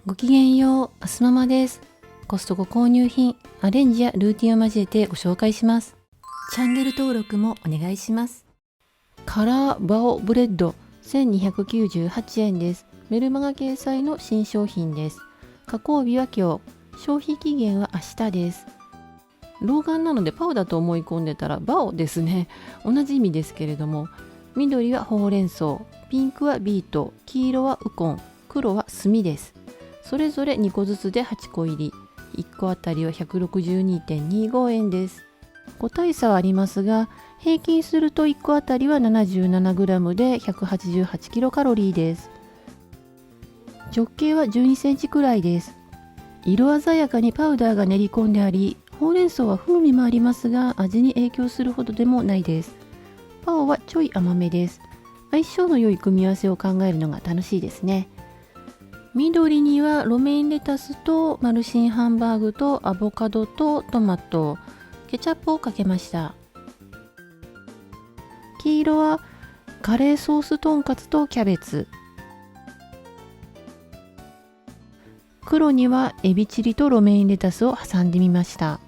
ごきげんよう、アスママです。コストコ購入品、アレンジやルーティンを交えてご紹介します。チャンネル登録もお願いします。カラーバオブレッド1298円です。メルマガ掲載の新商品です。加工日は今日、消費期限は明日です。老眼なのでパウだと思い込んでたらバオですね。同じ意味ですけれども、緑はほうれん草、ピンクはビート、黄色はウコン、黒は炭です。それぞれ2個ずつで8個入り、1個あたりは 162.25 円です。個体差はありますが、平均すると1個あたりは 77g で 188kcal です。直径は12センチくらいです。色鮮やかにパウダーが練り込んであり、ほうれん草は風味もありますが、味に影響するほどでもないです。パオはちょい甘めです。相性の良い組み合わせを考えるのが楽しいですね。緑にはロメインレタスとマルシンハンバーグとアボカドとトマト、ケチャップをかけました。黄色はカレーソースとんかつとキャベツ。黒にはエビチリとロメインレタスを挟んでみました。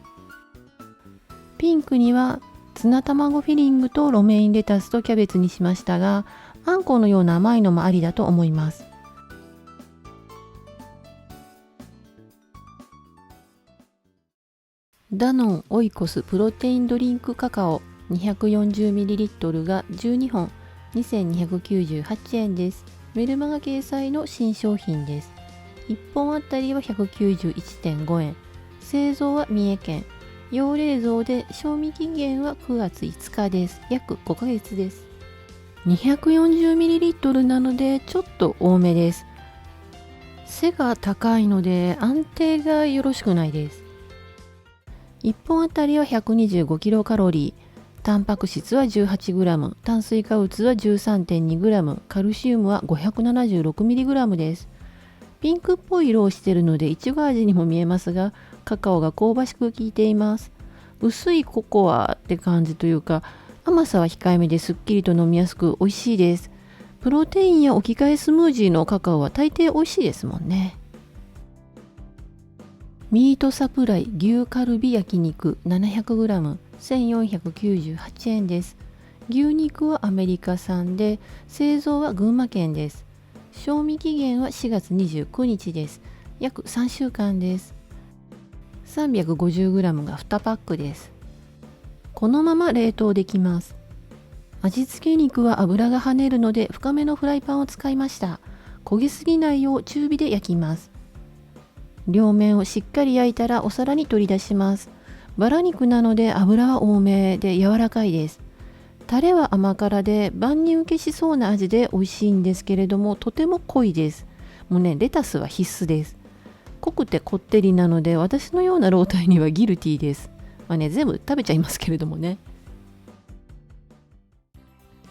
ピンクにはツナ卵フィリングとロメインレタスとキャベツにしましたが、あんこのような甘いのもありだと思います。ダノンオイコスプロテインドリンクカカオ 240ml が12本 2298 円です。メルマガ掲載の新商品です。1本あたりは 191.5 円。製造は三重県。用冷蔵で賞味期限は9月5日です。約5ヶ月です。240ml なのでちょっと多めです。背が高いので安定がよろしくないです。1本あたりは 125kcal、タンパク質は 18g、炭水化物は 13.2g、カルシウムは 576mg です。ピンクっぽい色をしているのでいちご味にも見えますが、カカオが香ばしく効いています。薄いココアって感じというか、甘さは控えめですっきりと飲みやすく美味しいです。プロテインや置き換えスムージーのカカオは大抵美味しいですもんね。ミートサプライ牛カルビ焼肉 700g 1498円です。牛肉はアメリカ産で、製造は群馬県です。賞味期限は4月29日です。約3週間です。350g が2パックです。このまま冷凍できます。味付け肉は油が跳ねるので深めのフライパンを使いました。焦げすぎないよう中火で焼きます。両面をしっかり焼いたらお皿に取り出します。バラ肉なので油は多めで柔らかいです。タレは甘辛で万人受けしそうな味で美味しいんですけれども、とても濃いです。もうね、レタスは必須です。濃くてこってりなので私のような老体にはギルティーです。全部食べちゃいますけれどもね。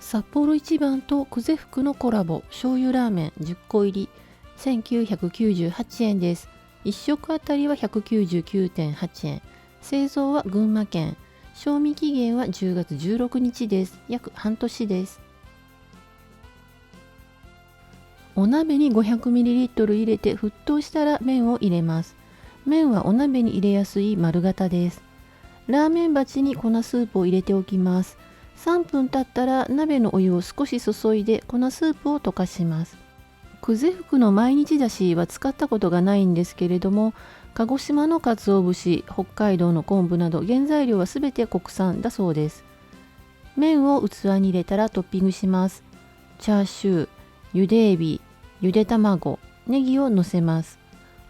札幌一番と久世福のコラボ醤油ラーメン10個入り1998円です。1食あたりは 199.8 円。製造は群馬県。賞味期限は10月16日です。約半年です。お鍋に 500ml 入れて沸騰したら麺を入れます。麺はお鍋に入れやすい丸型です。ラーメン鉢に粉スープを入れておきます。3分経ったら鍋のお湯を少し注いで粉スープを溶かします。久世福の毎日だしは使ったことがないんですけれども、鹿児島の鰹節、北海道の昆布など原材料はすべて国産だそうです。麺を器に入れたらトッピングします。チャーシュー、ゆでエビ、ゆで卵、ネギをのせます。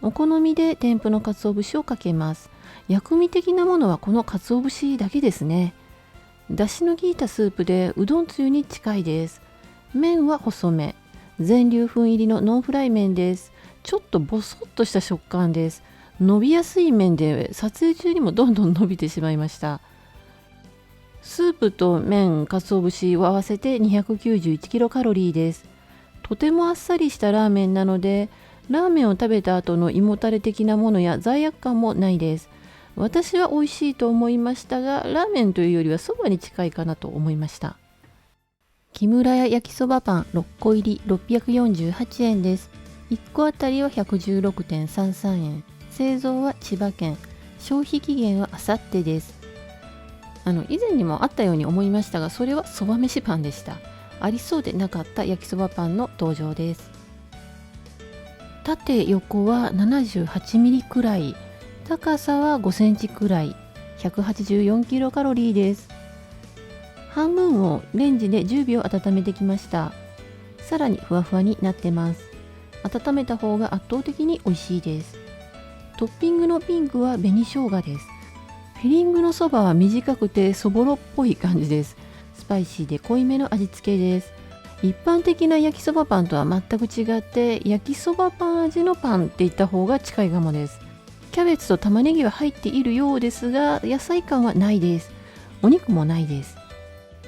お好みで添付の鰹節をかけます。薬味的なものはこの鰹節だけですね。だしの効いたスープでうどんつゆに近いです。麺は細め。全粒粉入りのノンフライ麺です。ちょっとボソッとした食感です。伸びやすい麺で撮影中にもどんどん伸びてしまいました。スープと麺、鰹節を合わせて 291kcal です。とてもあっさりしたラーメンなので、ラーメンを食べた後の胃もたれ的なものや罪悪感もないです。私は美味しいと思いましたが、ラーメンというよりはそばに近いかなと思いました。木村屋焼きそばパン6個入り648円です。1個あたりは 116.33 円。製造は千葉県。消費期限はあさってです。以前にもあったように思いましたが、それはそば飯パンでした。ありそうでなかった焼きそばパンの登場です。縦横は78ミリくらい、高さは5センチくらい、184キロカロリーです。半分をレンジで10秒温めてきました。さらにふわふわになってます。温めた方が圧倒的に美味しいです。トッピングのピンクは紅生姜です。フィリングのそばは短くてそぼろっぽい感じです。スパイシーで濃いめの味付けです。一般的な焼きそばパンとは全く違って、焼きそばパン味のパンって言った方が近いかもです。キャベツと玉ねぎは入っているようですが、野菜感はないです。お肉もないです。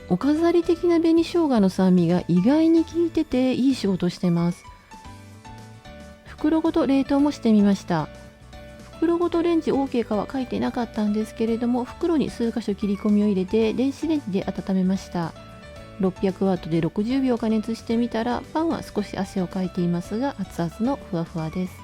お飾り的な紅生姜の酸味が意外に効いてていい仕事してます。袋ごと冷凍もしてみました。袋ごとレンジ OK かは書いてなかったんですけれども、袋に数箇所切り込みを入れて電子レンジで温めました。600ワットで60秒加熱してみたら、パンは少し汗をかいていますが熱々のふわふわです。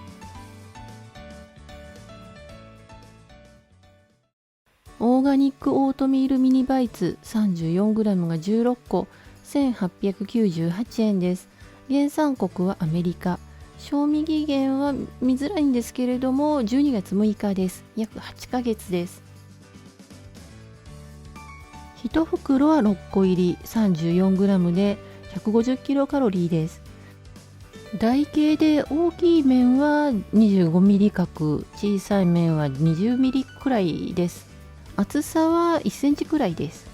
オーガニックオートミールミニバイツ 34g が16個、1898円です。原産国はアメリカ。賞味期限は見づらいんですけれども、12月6日です。約8ヶ月です。1袋は6個入り 34g で150キロカロリーです。台形で大きい麺は 25mm 角、小さい麺は 20mm くらいです。厚さは1センチくらいです。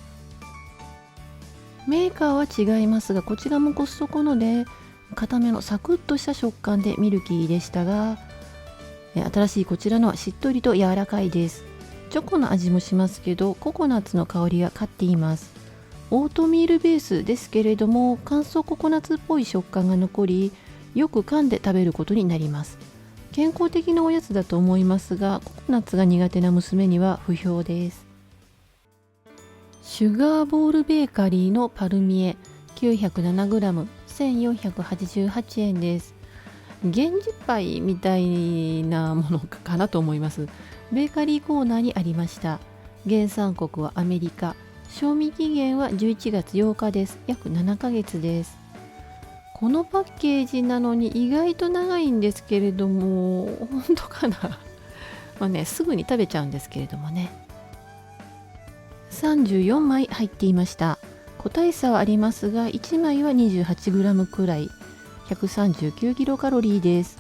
メーカーは違いますが、こちらもコストコので固めのサクッとした食感でミルキーでしたが、新しいこちらのはしっとりと柔らかいです。チョコの味もしますけど、ココナッツの香りが勝っています。オートミールベースですけれども、乾燥ココナッツっぽい食感が残り、よく噛んで食べることになります。健康的なおやつだと思いますが、ココナッツが苦手な娘には不評です。シュガーボールベーカリーのパルミエ 907g 1488円です。源氏パイみたいなものかなと思います。ベーカリーコーナーにありました。原産国はアメリカ。賞味期限は11月8日です。約7ヶ月です。このパッケージなのに意外と長いんですけれども、本当かなすぐに食べちゃうんですけれどもね。34枚入っていました。個体差はありますが、1枚は 28g くらい、139キロカロリーです。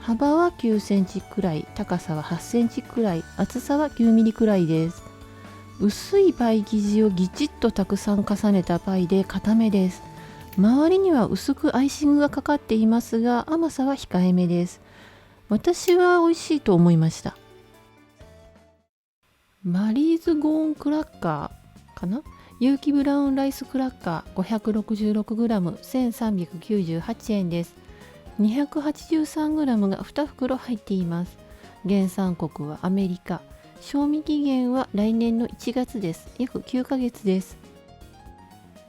幅は9センチくらい、高さは8センチくらい、厚さは9ミリくらいです。薄いパイ生地をぎちっとたくさん重ねたパイで固めです。周りには薄くアイシングがかかっていますが、甘さは控えめです。私は美味しいと思いました。マリーズゴーンクラッカーかな、有機ブラウンライスクラッカー 566g 1398円です。283g が2袋入っています。原産国はアメリカ。賞味期限は来年の1月です。約9ヶ月です。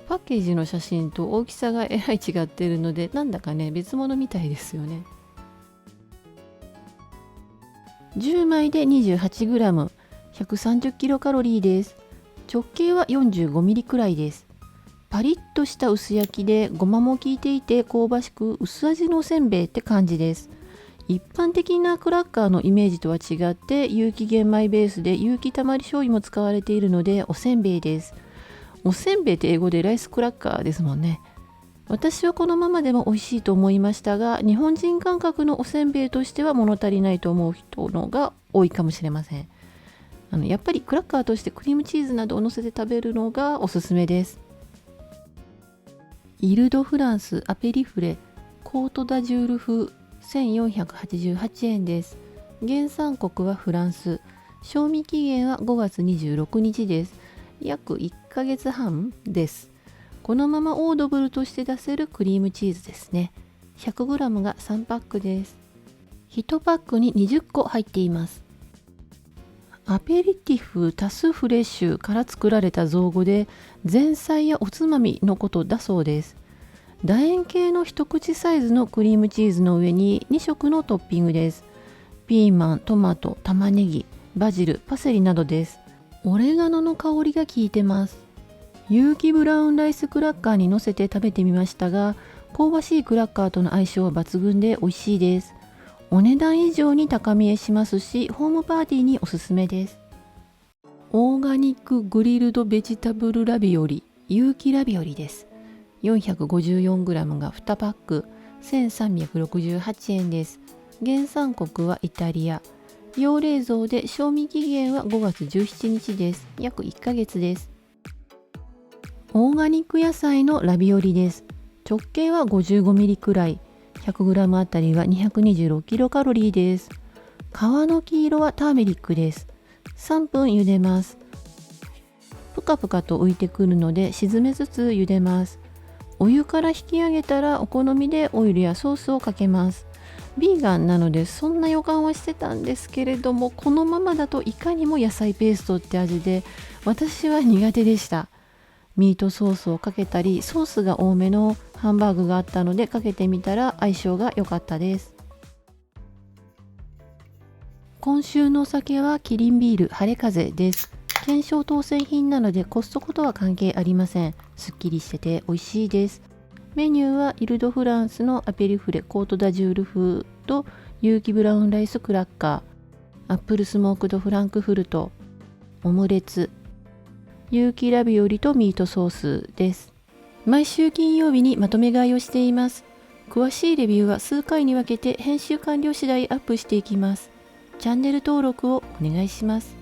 パッケージの写真と大きさがえらい違っているので、なんだかね別物みたいですよね。10枚で 28g、130キロカロリーです。直径は45ミリくらいです。パリッとした薄焼きでごまも効いていて香ばしく薄味のおせんべいって感じです。一般的なクラッカーのイメージとは違って有機玄米ベースで有機たまり醤油も使われているのでおせんべいです。おせんべいって英語でライスクラッカーですもんね。私はこのままでも美味しいと思いましたが、日本人感覚のおせんべいとしては物足りないと思う人のが多いかもしれません。やっぱりクラッカーとしてクリームチーズなどを乗せて食べるのがおすすめです。イル・ド・フランスアペリフレコート・ダジュール風1488円です。原産国はフランス。賞味期限は5月26日です。約1ヶ月半です。このままオードブルとして出せるクリームチーズですね。100g が3パックです。1パックに20個入っています。アペリティフタスフレッシュから作られた造語で、前菜やおつまみのことだそうです。楕円形の一口サイズのクリームチーズの上に2色のトッピングです。ピーマン、トマト、玉ねぎ、バジル、パセリなどです。オレガノの香りが効いてます。有機ブラウンライスクラッカーに乗せて食べてみましたが、香ばしいクラッカーとの相性は抜群で美味しいです。お値段以上に高見えしますし、ホームパーティーにおすすめです。オーガニックグリルドベジタブルラビオリ、有機ラビオリです。454g が2パック、1368円です。原産国はイタリア。要冷蔵で賞味期限は5月17日です。約1ヶ月です。オーガニック野菜のラビオリです。直径は 55mm くらい。100g あたりは226キロカロリーです。皮の黄色はターメリックです。3分茹でます。ぷかぷかと浮いてくるので沈めつつ茹でます。お湯から引き上げたらお好みでオイルやソースをかけます。ビーガンなのでそんな予感はしてたんですけれども、このままだといかにも野菜ペーストって味で私は苦手でした。ミートソースをかけたり、ソースが多めのハンバーグがあったのでかけてみたら相性が良かったです。今週のお酒はキリンビール晴れ風です。懸賞当選品なのでコストコとは関係ありません。すっきりしてて美味しいです。メニューはイルドフランスのアペリフレコートダジュール風と有機ブラウンライスクラッカー、アップルスモークドフランクフルト、オムレツ、有機ラビオリとミートソースです。毎週金曜日にまとめ買いをしています。詳しいレビューは数回に分けて編集完了次第アップしていきます。チャンネル登録をお願いします。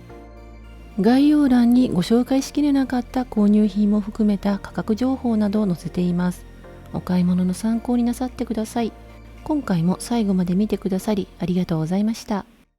概要欄にご紹介しきれなかった購入品も含めた価格情報などを載せています。お買い物の参考になさってください。今回も最後まで見てくださりありがとうございました。